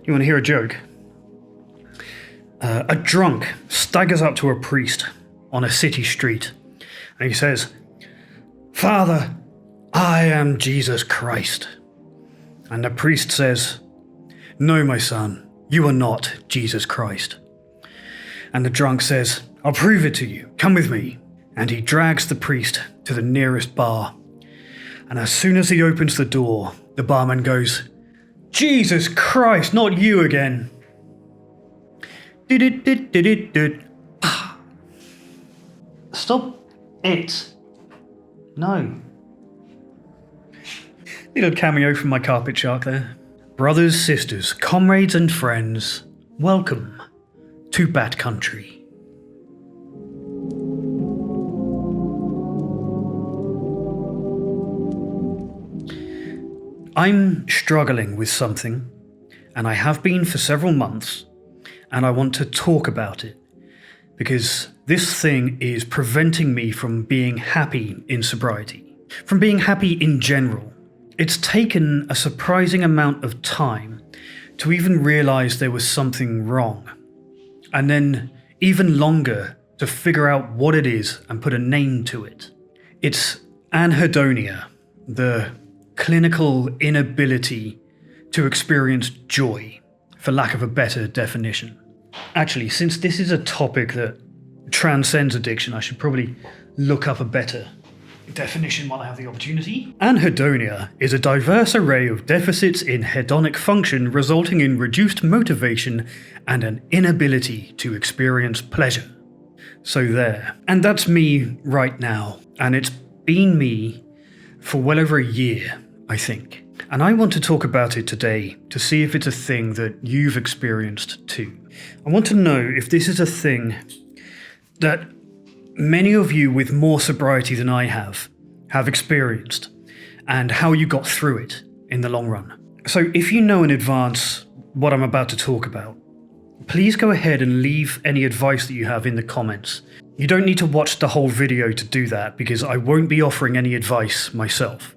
You want to hear a joke? A drunk staggers up to a priest on a city street and he says, "Father, I am Jesus Christ." And the priest says, "No, my son, you are not Jesus Christ." And the drunk says, "I'll prove it to you. Come with me." And he drags the priest to the nearest bar. And as soon as he opens the door, the barman goes, "Jesus Christ, not you again." Stop it. No. Little cameo from my carpet shark there. Brothers, sisters, comrades and friends, welcome to Bat Country. I'm struggling with something, and I have been for several months, and I want to talk about it, because this thing is preventing me from being happy in sobriety, from being happy in general. It's taken a surprising amount of time to even realize there was something wrong, and then even longer to figure out what it is and put a name to it. It's anhedonia, the clinical inability to experience joy, for lack of a better definition. Actually, since this is a topic that transcends addiction, I should probably look up a better definition while I have the opportunity. Anhedonia is a diverse array of deficits in hedonic function resulting in reduced motivation and an inability to experience pleasure. So there. And that's me right now. And it's been me for well over a year, I think. And I want to talk about it today to see if it's a thing that you've experienced too. I want to know if this is a thing that many of you with more sobriety than I have experienced, and how you got through it in the long run. So if you know in advance what I'm about to talk about, please go ahead and leave any advice that you have in the comments. You don't need to watch the whole video to do that, because I won't be offering any advice myself.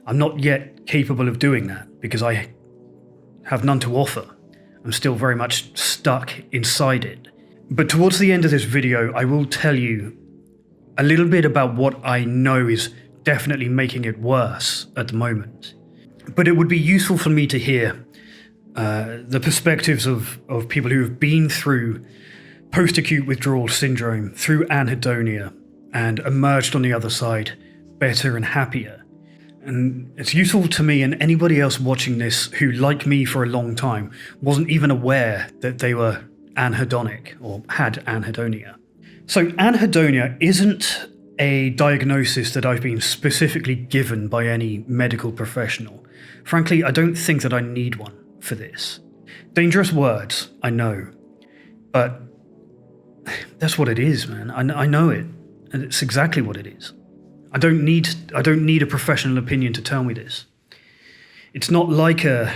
I'm not yet capable of doing that, because I have none to offer. I'm still very much stuck inside it. But towards the end of this video, I will tell you a little bit about what I know is definitely making it worse at the moment. But it would be useful for me to hear the perspectives of people who have been through post-acute withdrawal syndrome, through anhedonia, and emerged on the other side better and happier. And it's useful to me and anybody else watching this who, like me for a long time, wasn't even aware that they were anhedonic or had anhedonia. So anhedonia isn't a diagnosis that I've been specifically given by any medical professional. Frankly, I don't think that I need one for this. Dangerous words, I know, but that's what it is, man. I know it, and it's exactly what it is. I don't need a professional opinion to tell me this. It's not like a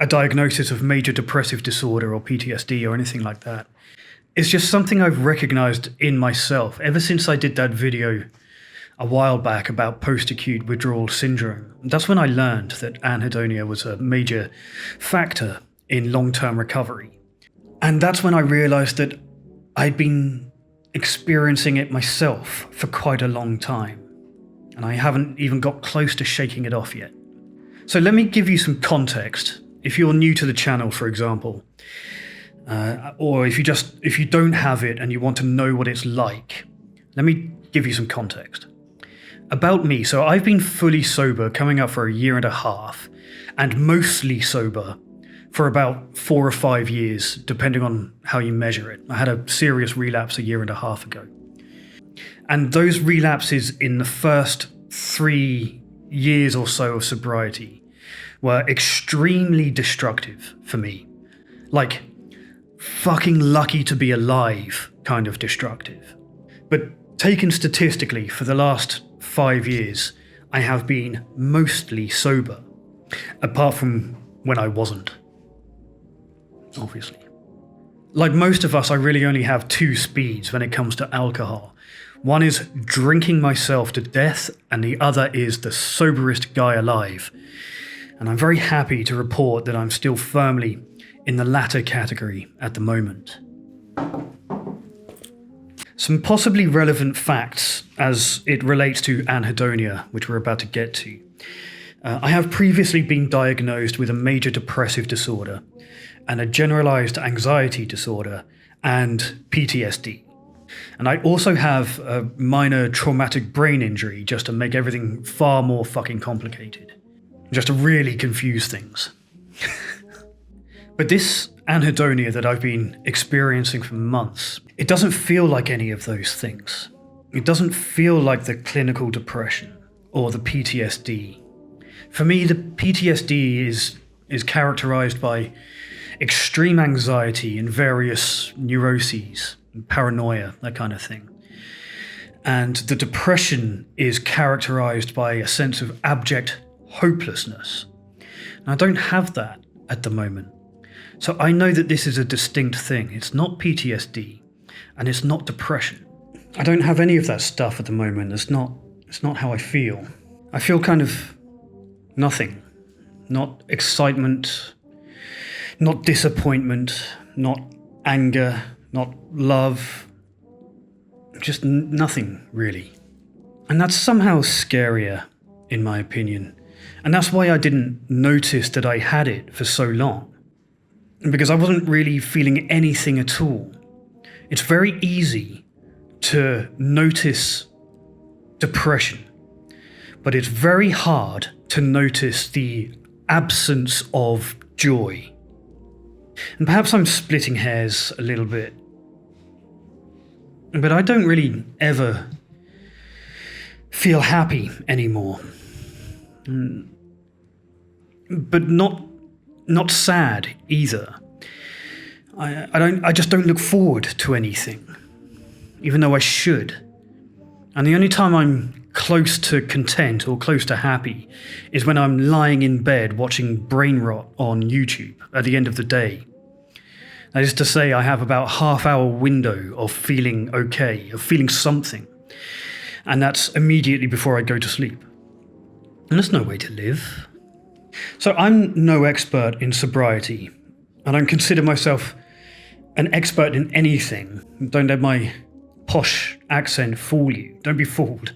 diagnosis of major depressive disorder or PTSD or anything like that. It's just something I've recognized in myself ever since I did that video a while back about post-acute withdrawal syndrome. That's when I learned that anhedonia was a major factor in long-term recovery. And that's when I realized that I'd been experiencing it myself for quite a long time, and I haven't even got close to shaking it off yet. So let me give you some context. If you're new to the channel, for example, or if you don't have it and you want to know what it's like, let me give you some context. About me, so I've been fully sober coming up for a year and a half, and mostly sober for about 4 or 5 years, depending on how you measure it. I had a serious relapse a year and a half ago. And those relapses in the first 3 years or so of sobriety were extremely destructive for me. Like, fucking lucky to be alive kind of destructive. But taken statistically, for the last 5 years, I have been mostly sober, apart from when I wasn't. Obviously. Like most of us, I really only have 2 speeds when it comes to alcohol. One is drinking myself to death, and the other is the soberest guy alive. And I'm very happy to report that I'm still firmly in the latter category at the moment. Some possibly relevant facts as it relates to anhedonia, which we're about to get to. I have previously been diagnosed with a major depressive disorder and a generalized anxiety disorder and PTSD. And I also have a minor traumatic brain injury, just to make everything far more fucking complicated. Just to really confuse things. But this anhedonia that I've been experiencing for months, it doesn't feel like any of those things. It doesn't feel like the clinical depression or the PTSD. For me, the PTSD is characterized by extreme anxiety and various neuroses, paranoia, that kind of thing. And the depression is characterized by a sense of abject hopelessness. And I don't have that at the moment. So I know that this is a distinct thing. It's not PTSD and it's not depression. I don't have any of that stuff at the moment. It's not how I feel. I feel kind of nothing. Not excitement, not disappointment, not anger, not love. Just nothing, really. And that's somehow scarier, in my opinion. And that's why I didn't notice that I had it for so long. Because I wasn't really feeling anything at all. It's very easy to notice depression, but it's very hard to notice the absence of joy. And perhaps I'm splitting hairs a little bit, but I don't really ever feel happy anymore. But not sad either. I just don't look forward to anything, even though I should. And the only time I'm close to content or close to happy is when I'm lying in bed watching brain rot on YouTube at the end of the day. That is to say, I have about a half-hour window of feeling okay, of feeling something. And that's immediately before I go to sleep. And that's no way to live. So I'm no expert in sobriety, and I don't consider myself an expert in anything. Don't let my posh accent fool you. Don't be fooled.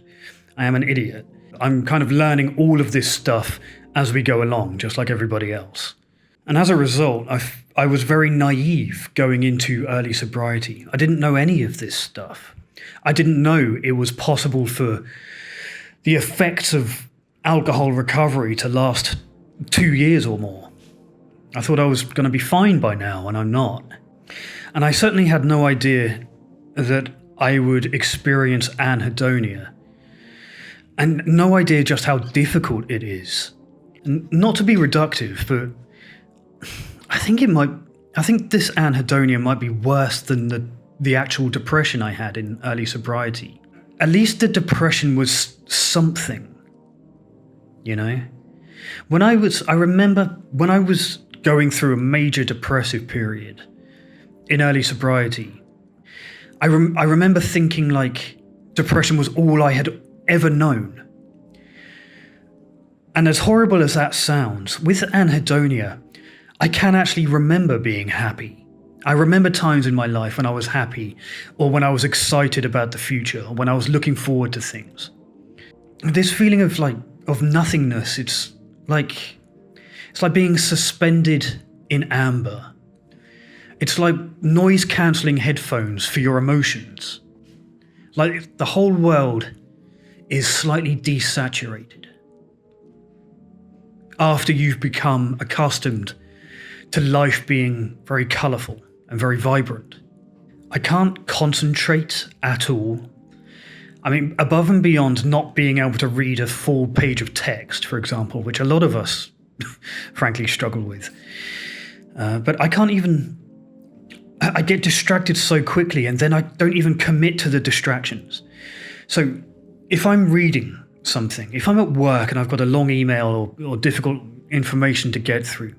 I am an idiot. I'm kind of learning all of this stuff as we go along, just like everybody else. And as a result, I was very naive going into early sobriety. I didn't know any of this stuff. I didn't know it was possible for the effects of alcohol recovery to last 2 years or more. I thought I was going to be fine by now, and I'm not. And I certainly had no idea that I would experience anhedonia. And no idea just how difficult it is. Not to be reductive, but I think this anhedonia might be worse than the actual depression I had in early sobriety. At least the depression was something, you know? I remember when I was going through a major depressive period in early sobriety, I remember thinking like depression was all I had ever known. And as horrible as that sounds, with anhedonia, I can actually remember being happy. I remember times in my life when I was happy, or when I was excited about the future, or when I was looking forward to things. This feeling of nothingness, it's like being suspended in amber. It's like noise-cancelling headphones for your emotions. Like the whole world is slightly desaturated. After you've become accustomed to life being very colourful and very vibrant. I can't concentrate at all. I mean, above and beyond not being able to read a full page of text, for example, which a lot of us frankly struggle with. But I can't even... I get distracted so quickly, and then I don't even commit to the distractions. So if I'm reading something, if I'm at work and I've got a long email or difficult information to get through,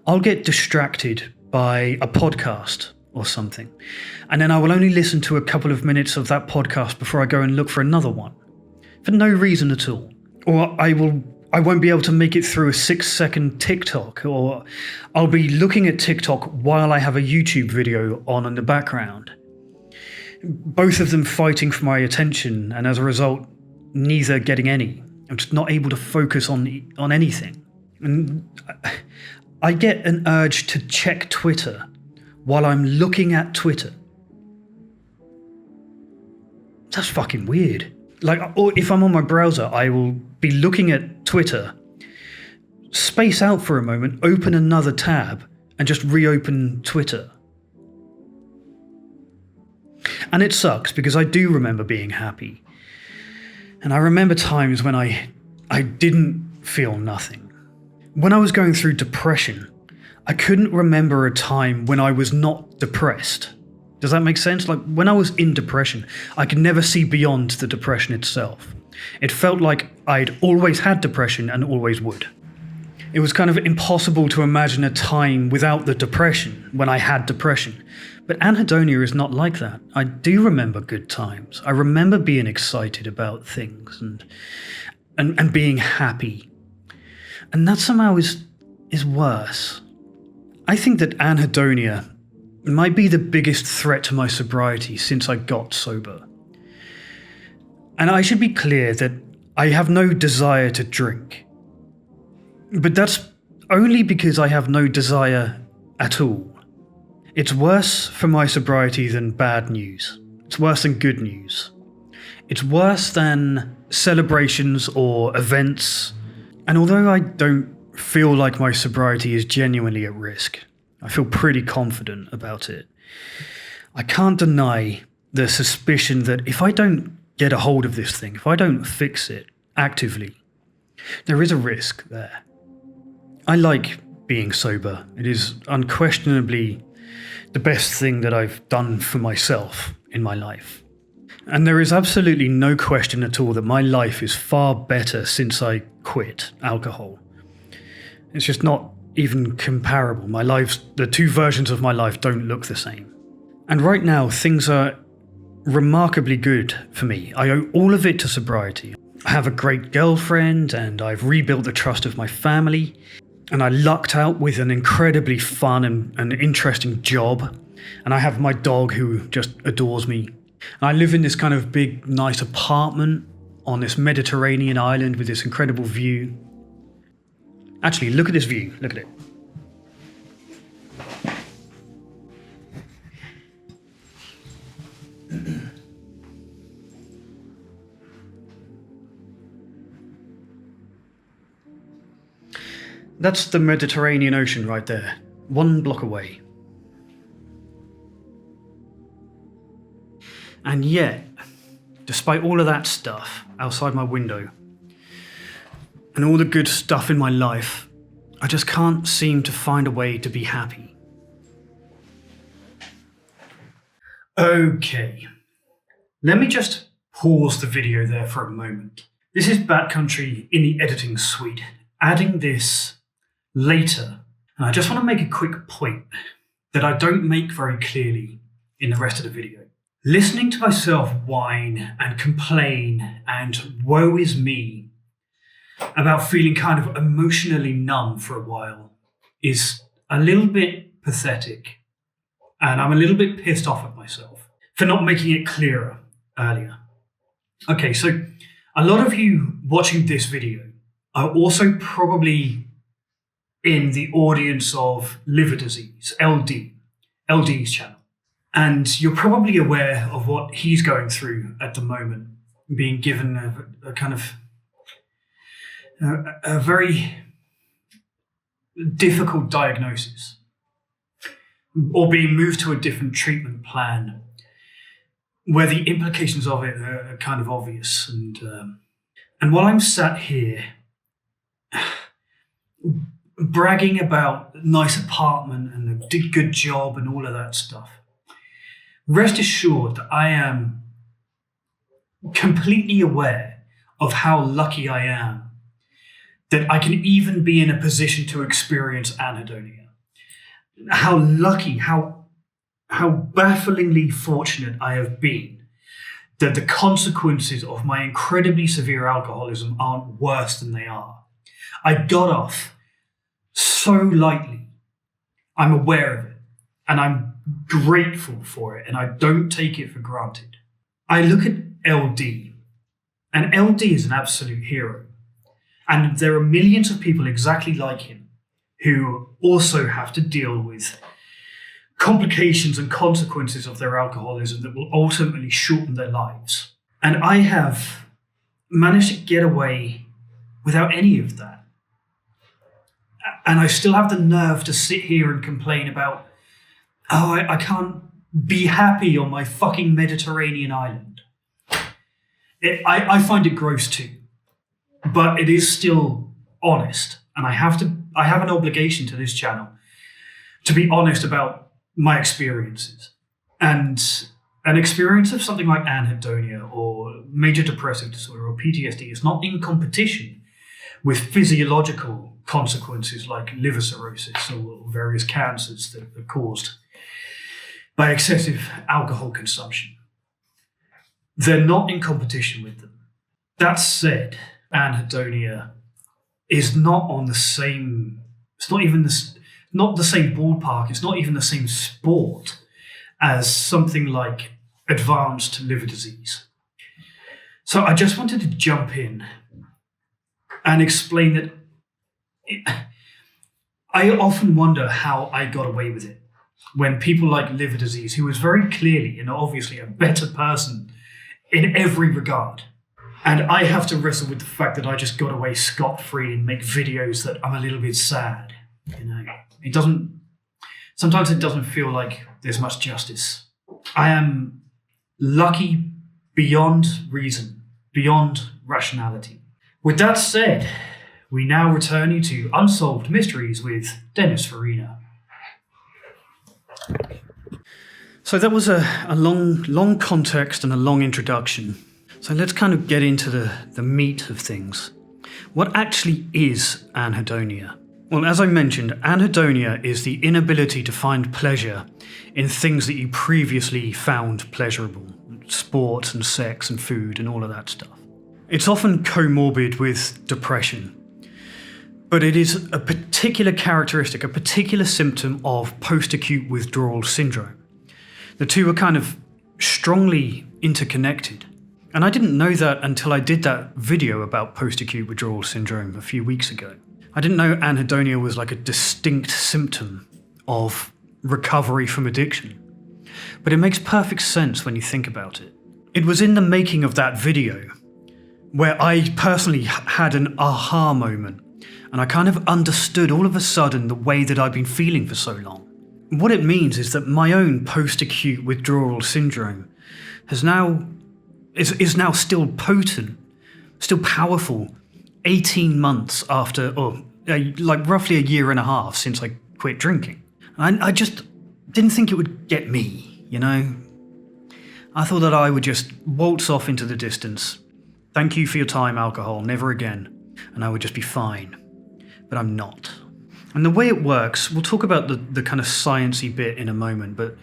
I'll get distracted by a podcast or something. And then I will only listen to a couple of minutes of that podcast before I go and look for another one, for no reason at all. Or I will I won't be able to make it through a 6-second TikTok, or I'll be looking at TikTok while I have a YouTube video on in the background. Both of them fighting for my attention, and as a result, neither getting any. I'm just not able to focus on anything. And I get an urge to check Twitter while I'm looking at Twitter. That's fucking weird. Like, or if I'm on my browser, I will be looking at Twitter, space out for a moment, open another tab, and just reopen Twitter. And it sucks because I do remember being happy. And I remember times when I didn't feel nothing. When I was going through depression, I couldn't remember a time when I was not depressed. Does that make sense? Like, when I was in depression, I could never see beyond the depression itself. It felt like I'd always had depression and always would. It was kind of impossible to imagine a time without the depression, when I had depression. But Anhedonia is not like that. I do remember good times. I remember being excited about things and being happy. And that somehow is worse. I think that Anhedonia might be the biggest threat to my sobriety since I got sober. And I should be clear that I have no desire to drink. But that's only because I have no desire at all. It's worse for my sobriety than bad news. It's worse than good news. It's worse than celebrations or events. And although I don't feel like my sobriety is genuinely at risk, I feel pretty confident about it, I can't deny the suspicion that if I don't get a hold of this thing, if I don't fix it actively, there is a risk there. I like being sober. It is unquestionably the best thing that I've done for myself in my life. And there is absolutely no question at all that my life is far better since I quit alcohol. It's just not even comparable. The two versions of my life don't look the same. And right now, things are remarkably good for me. I owe all of it to sobriety. I have a great girlfriend, and I've rebuilt the trust of my family, and I lucked out with an incredibly fun and interesting job, and I have my dog who just adores me. And I live in this kind of big, nice apartment on this Mediterranean island with this incredible view. Actually, look at this view. Look at it. That's the Mediterranean Ocean right there, 1 block away. And yet, despite all of that stuff outside my window, and all the good stuff in my life, I just can't seem to find a way to be happy. Okay, let me just pause the video there for a moment. This is Bat Country in the editing suite, adding this later. And I just want to make a quick point that I don't make very clearly in the rest of the video. Listening to myself whine and complain and woe is me about feeling kind of emotionally numb for a while is a little bit pathetic. And I'm a little bit pissed off at myself for not making it clearer earlier. Okay, so a lot of you watching this video are also probably in the audience of liver disease, LD's channel. And you're probably aware of what he's going through at the moment, being given a kind of a very difficult diagnosis, or being moved to a different treatment plan where the implications of it are kind of obvious. And while I'm sat here bragging about a nice apartment and a good job and all of that stuff, rest assured that I am completely aware of how lucky I am that I can even be in a position to experience anhedonia. How lucky, how bafflingly fortunate I have been that the consequences of my incredibly severe alcoholism aren't worse than they are. I got off so lightly. I'm aware of it, and I'm grateful for it, and I don't take it for granted. I look at LD, and LD is an absolute hero. And there are millions of people exactly like him who also have to deal with complications and consequences of their alcoholism that will ultimately shorten their lives. And I have managed to get away without any of that. And I still have the nerve to sit here and complain about, I can't be happy on my fucking Mediterranean island. I find it gross too, but it is still honest. And I have an obligation to this channel to be honest about my experiences. And an experience of something like anhedonia or major depressive disorder or PTSD is not in competition with physiological consequences like liver cirrhosis or various cancers that are caused by excessive alcohol consumption. They're not in competition with them. That said, anhedonia is not on the same, it's not even not the same ballpark, it's not even the same sport as something like advanced liver disease. So I just wanted to jump in and explain that I often wonder how I got away with it when people like liver disease, who was very clearly and obviously a better person in every regard, and I have to wrestle with the fact that I just got away scot-free and make videos that I'm a little bit sad. Sometimes it doesn't feel like there's much justice. I am lucky beyond reason, beyond rationality. With that said, we now return you to Unsolved Mysteries with Dennis Farina. So that was a long context and a long introduction. So let's kind of get into the meat of things. What actually is anhedonia? Well, as I mentioned, anhedonia is the inability to find pleasure in things that you previously found pleasurable. Sports and sex and food and all of that stuff. It's often comorbid with depression. But it is a particular characteristic, a particular symptom of post-acute withdrawal syndrome. The two are kind of strongly interconnected. And I didn't know that until I did that video about post-acute withdrawal syndrome a few weeks ago. I didn't know anhedonia was like a distinct symptom of recovery from addiction. But it makes perfect sense when you think about it. It was in the making of that video where I personally had an aha moment, and I kind of understood all of a sudden the way that I'd been feeling for so long. What it means is that my own post-acute withdrawal syndrome is now still potent, still powerful, 18 months after, or like roughly a year and a half since I quit drinking. And I just didn't think it would get me, you know? I thought that I would just waltz off into the distance. Thank you for your time, alcohol, never again. And I would just be fine. But I'm not. And the way it works, we'll talk about the kind of sciencey bit in a moment, but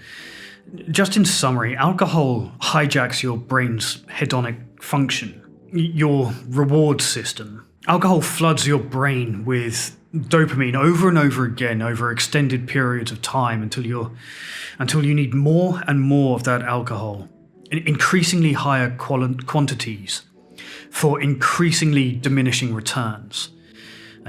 just in summary, alcohol hijacks your brain's hedonic function, your reward system. Alcohol floods your brain with dopamine over and over again over extended periods of time until you need more and more of that alcohol in increasingly higher quantities for increasingly diminishing returns.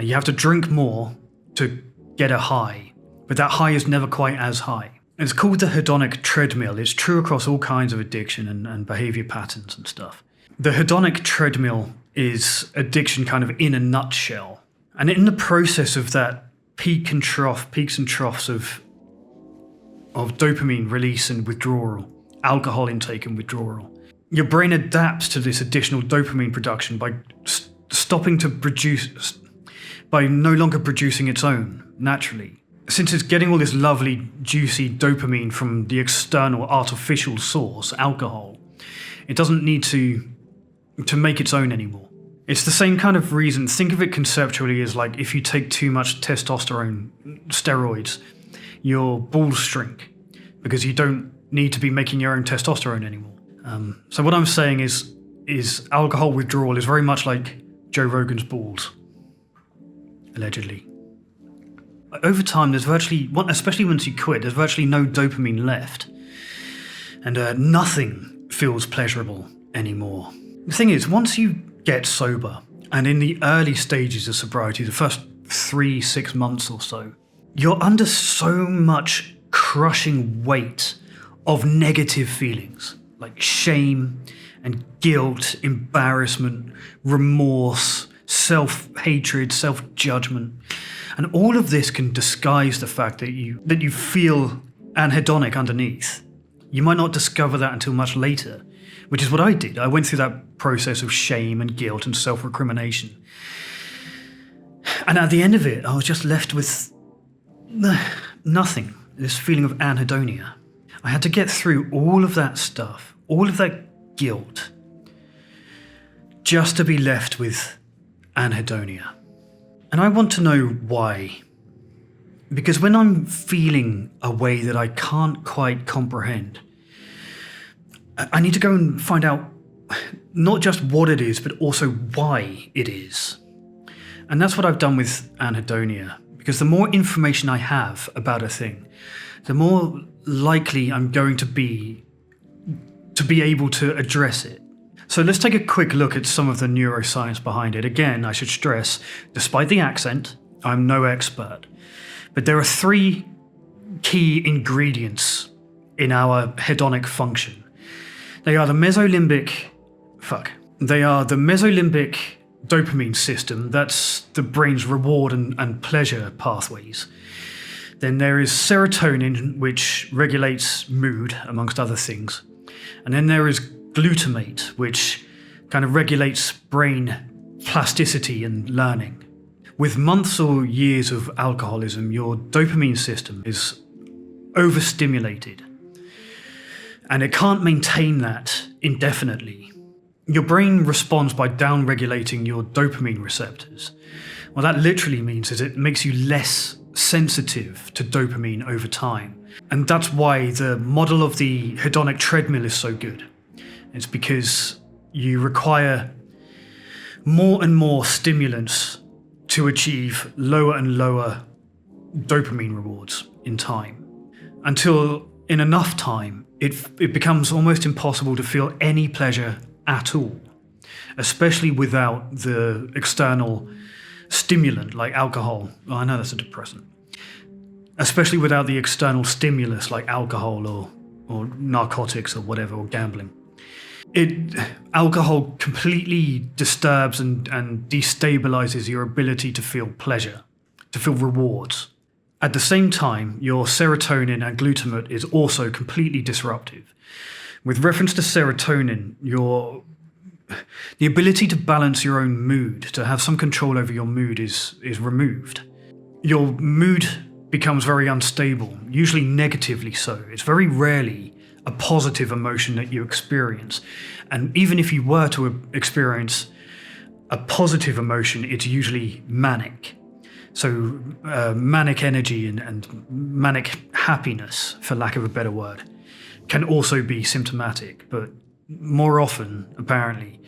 You have to drink more to get a high, but that high is never quite as high. It's called the hedonic treadmill. It's true across all kinds of addiction and behavior patterns and stuff. The hedonic treadmill is addiction kind of in a nutshell. And in the process of that peaks and troughs of dopamine release and withdrawal, alcohol intake and withdrawal, your brain adapts to this additional dopamine production by by no longer producing its own naturally. Since it's getting all this lovely, juicy dopamine from the external artificial source, alcohol, it doesn't need to make its own anymore. It's the same kind of reason. Think of it conceptually as like if you take too much testosterone steroids, your balls shrink because you don't need to be making your own testosterone anymore. So what I'm saying is alcohol withdrawal is very much like Joe Rogan's balls. allegedly. Over time, there's virtually, especially once you quit, there's virtually no dopamine left. And nothing feels pleasurable anymore. The thing is, once you get sober, and in the early stages of sobriety, the first 3-6 months or so, you're under so much crushing weight of negative feelings, like shame and guilt, embarrassment, remorse, self-hatred, self-judgment. And all of this can disguise the fact that you feel anhedonic underneath. You might not discover that until much later, which is what I did. I went through that process of shame and guilt and self-recrimination. And at the end of it, I was just left with nothing, this feeling of anhedonia. I had to get through all of that stuff, all of that guilt, just to be left with anhedonia. And I want to know why. Because when I'm feeling a way that I can't quite comprehend, I need to go and find out not just what it is, but also why it is. And that's what I've done with anhedonia. Because the more information I have about a thing, the more likely I'm going to be able to address it. So let's take a quick look at some of the neuroscience behind it. Again, I should stress, despite the accent, I'm no expert. But there are 3 key ingredients in our hedonic function. They are the mesolimbic dopamine system, that's the brain's reward and pleasure pathways. Then there is serotonin, which regulates mood, amongst other things. And then there is glutamate, which kind of regulates brain plasticity and learning. With months or years of alcoholism, your dopamine system is overstimulated, and it can't maintain that indefinitely. Your brain responds by downregulating your dopamine receptors. What that literally means is it makes you less sensitive to dopamine over time. And that's why the model of the hedonic treadmill is so good. It's because you require more and more stimulants to achieve lower and lower dopamine rewards in time. Until in enough time, it becomes almost impossible to feel any pleasure at all, especially without the external stimulant like alcohol. Well, I know that's a depressant. Especially without the external stimulus like alcohol or narcotics or whatever, or gambling. Alcohol completely disturbs and destabilizes your ability to feel pleasure, to feel rewards. At the same time, your serotonin and glutamate is also completely disruptive. With reference to serotonin, the ability to balance your own mood, to have some control over your mood is removed. Your mood becomes very unstable, usually negatively so. It's very rarely a positive emotion that you experience. And even if you were to experience a positive emotion, it's usually manic. So manic energy and manic happiness, for lack of a better word, can also be symptomatic. But more often, apparently,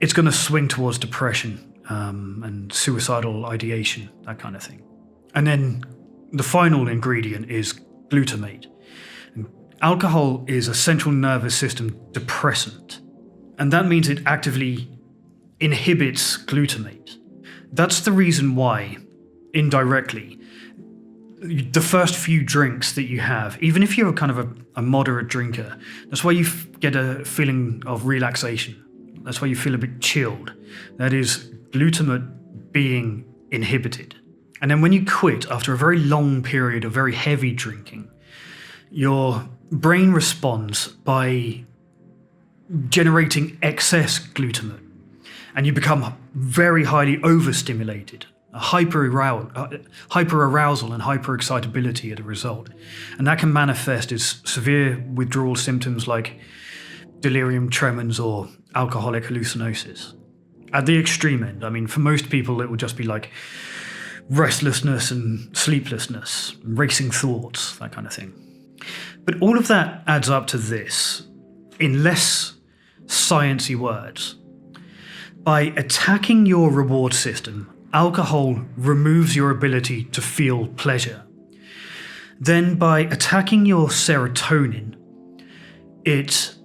it's going to swing towards depression and suicidal ideation, that kind of thing. And then the final ingredient is glutamate. Alcohol is a central nervous system depressant, and that means it actively inhibits glutamate. That's the reason why, indirectly, the first few drinks that you have, even if you're kind of a moderate drinker, that's why you get a feeling of relaxation. That's why you feel a bit chilled. That is glutamate being inhibited. And then when you quit after a very long period of very heavy drinking, your brain responds by generating excess glutamate, and you become very highly overstimulated, hyperarousal and hyperexcitability as a result. And that can manifest as severe withdrawal symptoms like delirium tremens or alcoholic hallucinosis. At the extreme end, I mean, for most people, it will just be like restlessness and sleeplessness, racing thoughts, that kind of thing. But all of that adds up to this, in less sciencey words. By attacking your reward system alcohol removes your ability to feel pleasure, then by attacking your serotonin, it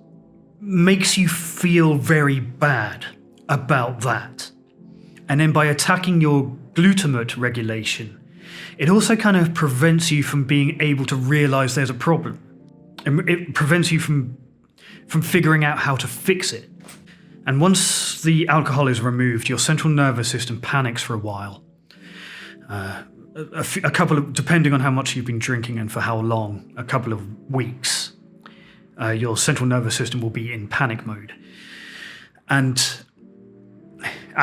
makes you feel very bad about that. And then by attacking your glutamate regulation, it also kind of prevents you from being able to realize there's a problem. And it prevents you from figuring out how to fix it. And once the alcohol is removed, your central nervous system panics for a while. A couple of, depending on how much you've been drinking and for how long, a couple of weeks, your central nervous system will be in panic mode. And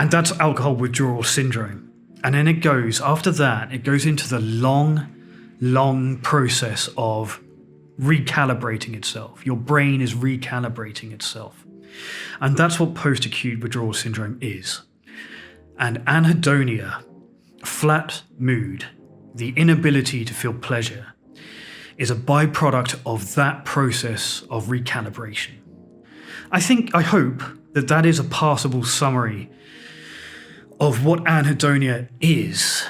that's alcohol withdrawal syndrome. And then after that, it goes into the long process of recalibrating itself. Your brain is recalibrating itself. And that's what post-acute withdrawal syndrome is. And anhedonia, flat mood, the inability to feel pleasure, is a byproduct of that process of recalibration. I hope that is a passable summary of what anhedonia is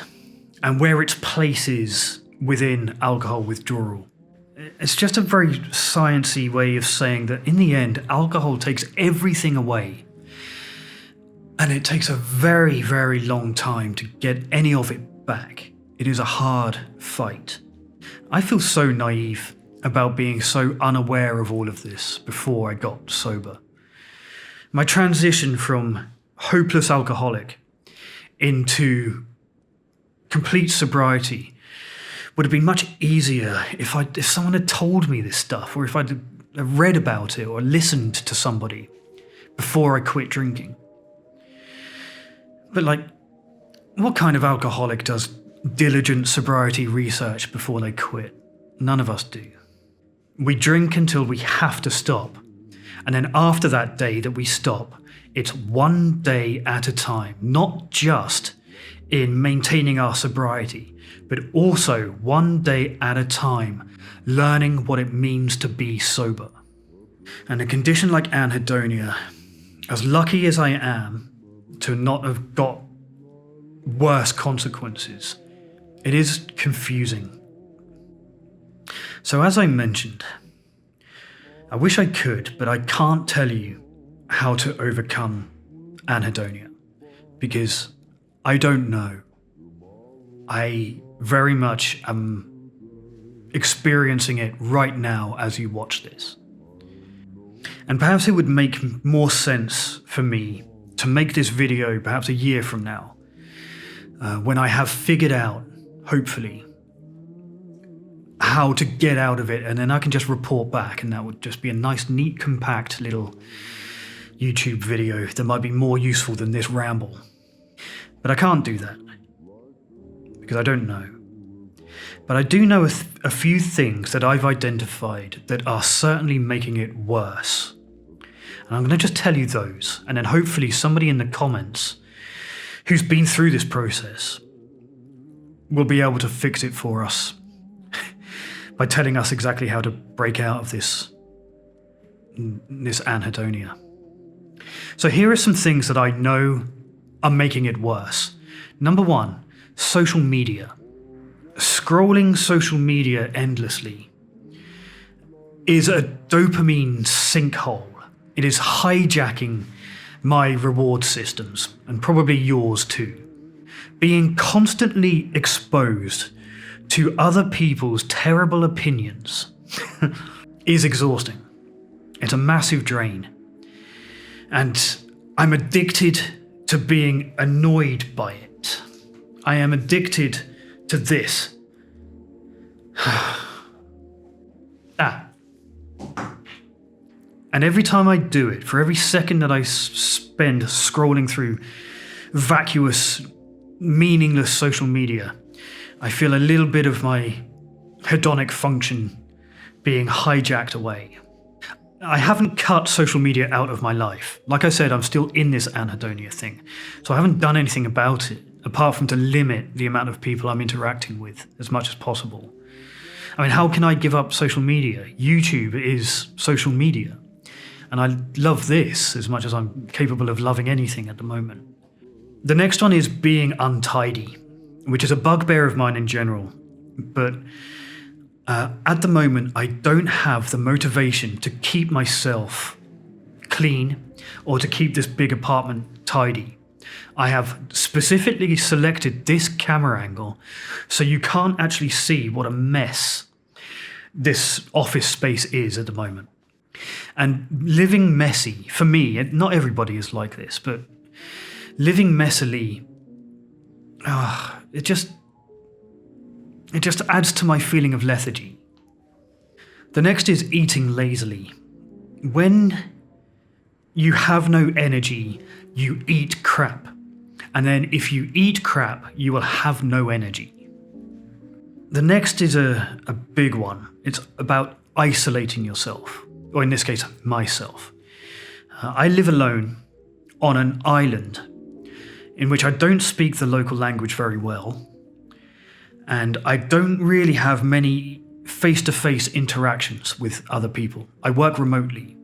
and where its place is within alcohol withdrawal. It's just a very sciencey way of saying that in the end, alcohol takes everything away. And it takes a very, very long time to get any of it back. It is a hard fight. I feel so naive about being so unaware of all of this before I got sober. My transition from hopeless alcoholic into complete sobriety would have been much easier if someone had told me this stuff, or if I'd read about it or listened to somebody before I quit drinking. But what kind of alcoholic does diligent sobriety research before they quit? None of us do. We drink until we have to stop. And then after that day that we stop, it's one day at a time, not just in maintaining our sobriety, but also one day at a time, learning what it means to be sober. And a condition like anhedonia, as lucky as I am to not have got worse consequences, it is confusing. So as I mentioned, I wish I could, but I can't tell you how to overcome anhedonia, because I don't know. I very much am experiencing it right now as you watch this. And perhaps it would make more sense for me to make this video perhaps a year from now, when I have figured out, hopefully, how to get out of it, and then I can just report back, and that would just be a nice, neat, compact little YouTube video that might be more useful than this ramble. But I can't do that, because I don't know. But I do know a few things that I've identified that are certainly making it worse. And I'm going to just tell you those, and then hopefully somebody in the comments who's been through this process will be able to fix it for us by telling us exactly how to break out of this anhedonia. So here are some things that I know are making it worse. Number one, social media. Scrolling social media endlessly is a dopamine sinkhole. It is hijacking my reward systems, and probably yours too. Being constantly exposed to other people's terrible opinions is exhausting. It's a massive drain. And I'm addicted to being annoyed by it. I am addicted to this. And every time I do it, for every second that I spend scrolling through vacuous, meaningless social media, I feel a little bit of my hedonic function being hijacked away. I haven't cut social media out of my life. Like I said, I'm still in this anhedonia thing. So I haven't done anything about it, apart from to limit the amount of people I'm interacting with as much as possible. I mean, how can I give up social media? YouTube is social media. And I love this as much as I'm capable of loving anything at the moment. The next one is being untidy, which is a bugbear of mine in general. But at the moment, I don't have the motivation to keep myself clean or to keep this big apartment tidy. I have specifically selected this camera angle so you can't actually see what a mess this office space is at the moment. And living messy, for me, not everybody is like this, but living messily, it just adds to my feeling of lethargy. The next is eating lazily. When you have no energy, you eat crap. And then if you eat crap, you will have no energy. The next is a big one. It's about isolating yourself, or in this case, myself. I live alone on an island in which I don't speak the local language very well, and I don't really have many face-to-face interactions with other people. I work remotely,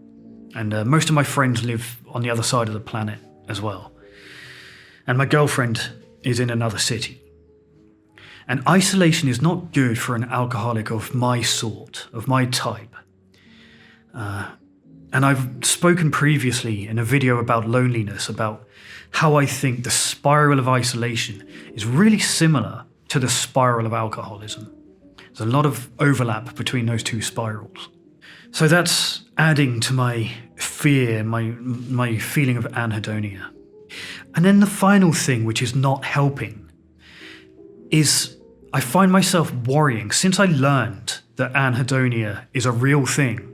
and most of my friends live on the other side of the planet as well. And my girlfriend is in another city. And isolation is not good for an alcoholic of my sort, of my type. And I've spoken previously in a video about loneliness, about how I think the spiral of isolation is really similar to the spiral of alcoholism. There's a lot of overlap between those two spirals. So that's adding to my fear, my feeling of anhedonia. And then the final thing, which is not helping, is I find myself worrying since I learned that anhedonia is a real thing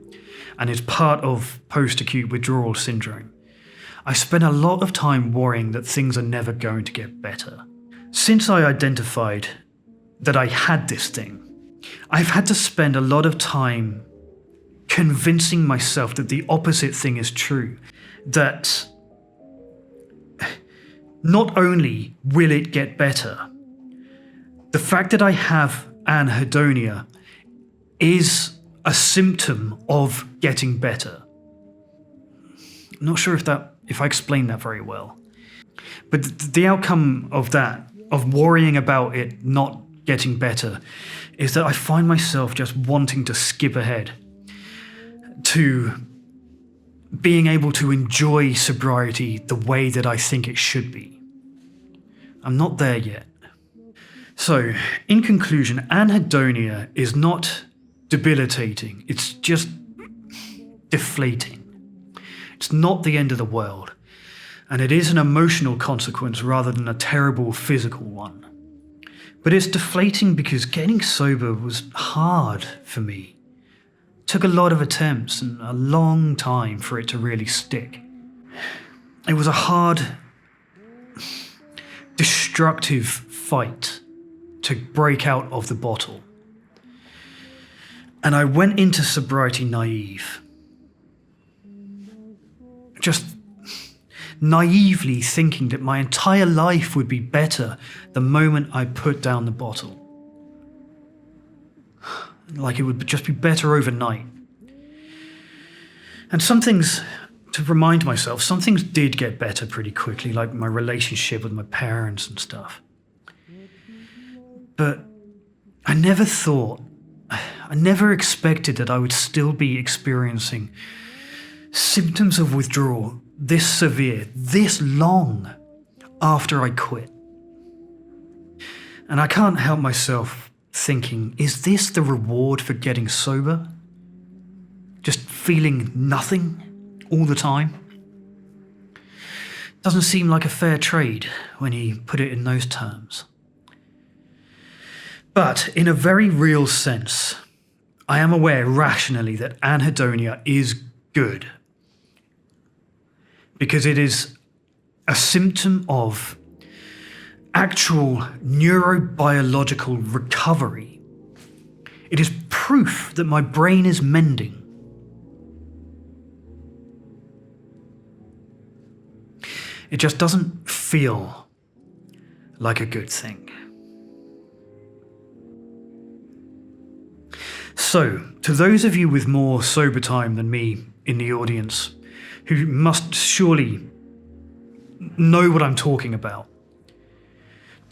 and is part of post-acute withdrawal syndrome. I spend a lot of time worrying that things are never going to get better. Since I identified that I had this thing, I've had to spend a lot of time convincing myself that the opposite thing is true, that not only will it get better, the fact that I have anhedonia is a symptom of getting better. I'm not sure if I explained that very well. But the outcome of that, of worrying about it not getting better, is that I find myself just wanting to skip ahead to being able to enjoy sobriety the way that I think it should be. I'm not there yet. So, in conclusion, anhedonia is not debilitating, it's just deflating. It's not the end of the world, and it is an emotional consequence rather than a terrible physical one. But it's deflating because getting sober was hard for me. It took a lot of attempts and a long time for it to really stick. It was a hard, destructive fight to break out of the bottle. And I went into sobriety naive. Just naively thinking that my entire life would be better the moment I put down the bottle. Like it would just be better overnight. And some things, to remind myself, some things did get better pretty quickly, like my relationship with my parents and stuff. But I never expected that I would still be experiencing symptoms of withdrawal this severe, this long after I quit. And I can't help myself thinking, is this the reward for getting sober? Just feeling nothing all the time? Doesn't seem like a fair trade when you put it in those terms. But in a very real sense, I am aware rationally that anhedonia is good, because it is a symptom of actual neurobiological recovery. It is proof that my brain is mending. It just doesn't feel like a good thing. So, to those of you with more sober time than me in the audience, who must surely know what I'm talking about,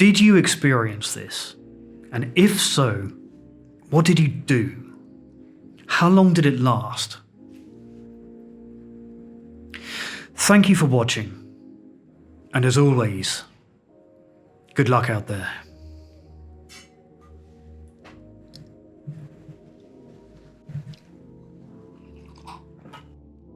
Did you experience this? And if so, what did you do? How long did it last? Thank you for watching. And as always, good luck out there.